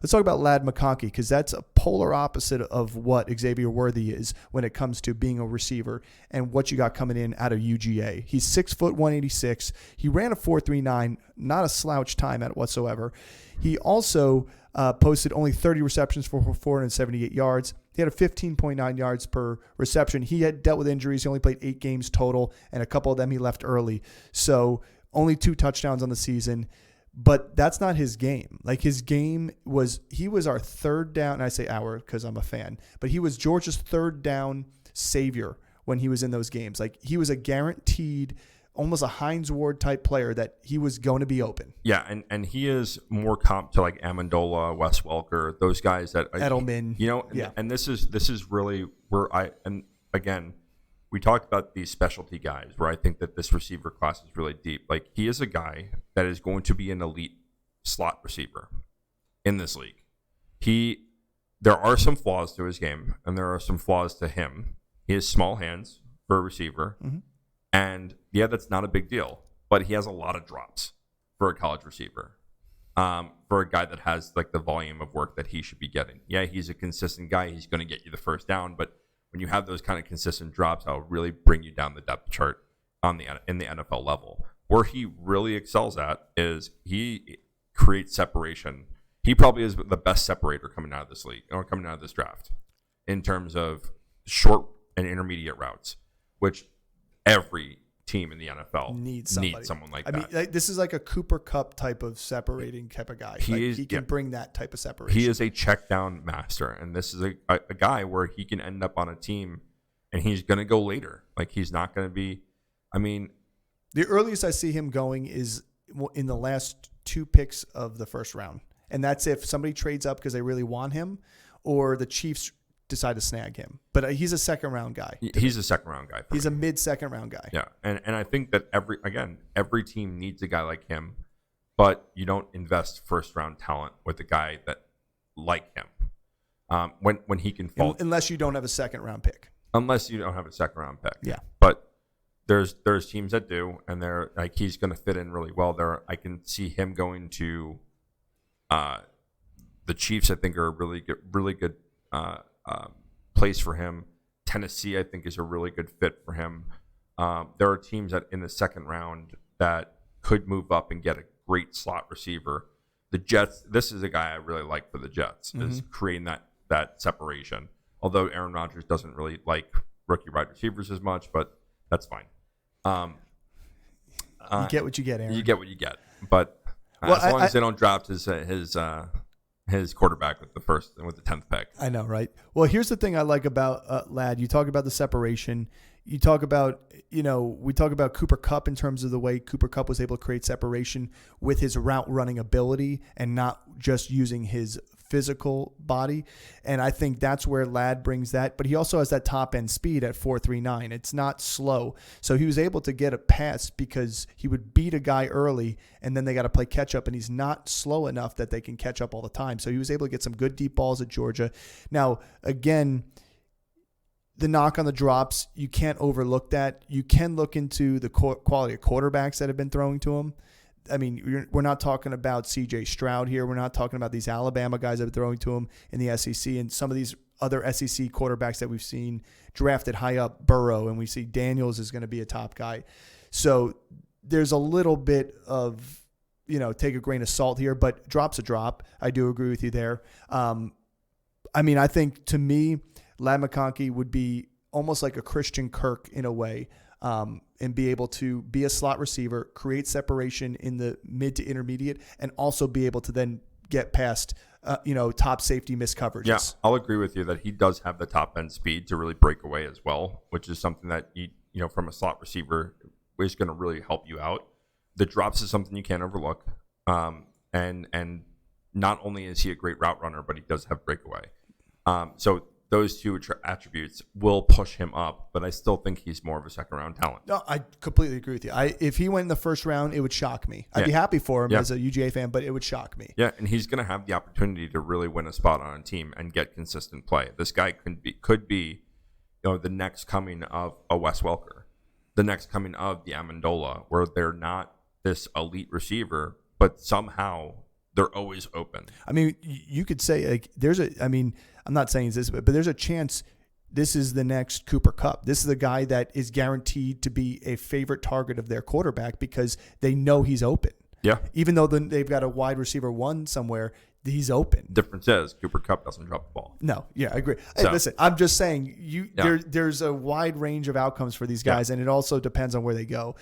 Let's talk about Lad McConkey, because that's a polar opposite of what Xavier Worthy is when it comes to being a receiver and what you got coming in out of UGA. He's 6 foot 186. He ran a 4.39, not a slouch time at it whatsoever. He also posted only 30 receptions for 478 yards. He had a 15.9 yards per reception. He had dealt with injuries. He only played 8 games total, and a couple of them he left early. So only 2 touchdowns on the season. But that's not his game. Like, his game was, he was our third down, and I say our because I'm a fan, but he was Georgia's third down savior when he was in those games. Like, he was a guaranteed, almost a Hines Ward type player that he was going to be open. Yeah, and he is more comp to like Amendola, Wes Welker, those guys that Edelman. You know, yeah. And this is really where again, we talked about these specialty guys where I think that this receiver class is really deep. Like, he is a guy that is going to be an elite slot receiver in this league. There are some flaws to his game, and there are some flaws to him. He has small hands for a receiver, and yeah, that's not a big deal. But he has a lot of drops for a college receiver, for a guy that has like the volume of work that he should be getting. Yeah, he's a consistent guy. He's going to get you the first down, but when you have those kind of consistent drops, that'll really bring you down the depth chart in the NFL level. Where he really excels at is he creates separation. He probably is the best separator coming out of this league or coming out of this draft in terms of short and intermediate routes, which every team in the NFL needs someone like that. I mean, this is like a Cooper Kupp type of separating type of guy. He can bring that type of separation. He is a check down master, and this is a guy where he can end up on a team, and he's going to go later. Like, he's not going to be. I mean, the earliest I see him going is in the last 2 picks of the first round, and that's if somebody trades up because they really want him, or the Chiefs decide to snag him. But he's a second round guy. He's a second round guy. He's a mid second round guy. Yeah. And I think that every team needs a guy like him, but you don't invest first round talent with a guy that like him. When he can fall. Unless you don't have a second round pick. Unless you don't have a second round pick. Yeah. But there's teams that do, and they're like, he's going to fit in really well there. I can see him going to the Chiefs. I think are a really good place for him. Tennessee, I think, is a really good fit for him. There are teams that in the second round that could move up and get a great slot receiver. The Jets, this is a guy I really like for the Jets, is creating that separation. Although Aaron Rodgers doesn't really like rookie wide receivers as much, but that's fine. You get what you get, Aaron. You get what you get. But as long as they don't draft his quarterback with the 10th pick. I know, right? Well, here's the thing I like about Lad. You talk about the separation. You talk about, we talk about Cooper Kupp in terms of the way Cooper Kupp was able to create separation with his route running ability and not just using his physical body. And I think that's where Lad brings that. But he also has that top end speed at 4.39. It's not slow. So he was able to get a pass because he would beat a guy early and then they got to play catch up, and he's not slow enough that they can catch up all the time. So he was able to get some good deep balls at Georgia. Now, again, the knock on the drops, you can't overlook that. You can look into the quality of quarterbacks that have been throwing to him. I mean, we're not talking about C.J. Stroud here. We're not talking about these Alabama guys that have been throwing to him in the SEC and some of these other SEC quarterbacks that we've seen drafted high up, Burrow, and we see Daniels is going to be a top guy. So there's a little bit of, take a grain of salt here, but drop's a drop. I do agree with you there. I think to me, Lad McConkey would be almost like a Christian Kirk in a way, and be able to be a slot receiver, create separation in the mid to intermediate, and also be able to then get past, top safety missed coverages. Yeah, I'll agree with you that he does have the top end speed to really break away as well, which is something that from a slot receiver is going to really help you out. The drops is something you can't overlook, and not only is he a great route runner, but he does have breakaway. So those two attributes will push him up, but I still think he's more of a second-round talent. No, I completely agree with you. If he went in the first round, it would shock me. I'd be happy for him as a UGA fan, but it would shock me. Yeah, and he's going to have the opportunity to really win a spot on a team and get consistent play. This guy could be, the next coming of a Wes Welker, the next coming of the Amendola, where they're not this elite receiver, but somehow they're always open. I mean, you could say like I'm not saying this, but there's a chance this is the next Cooper Kupp. This is the guy that is guaranteed to be a favorite target of their quarterback because they know he's open. Yeah. Even though they've got a wide receiver one somewhere, he's open. Difference is Cooper Kupp doesn't drop the ball. No, yeah, I agree. Hey, So- listen, I'm just saying there's a wide range of outcomes for these guys, and it also depends on where they go.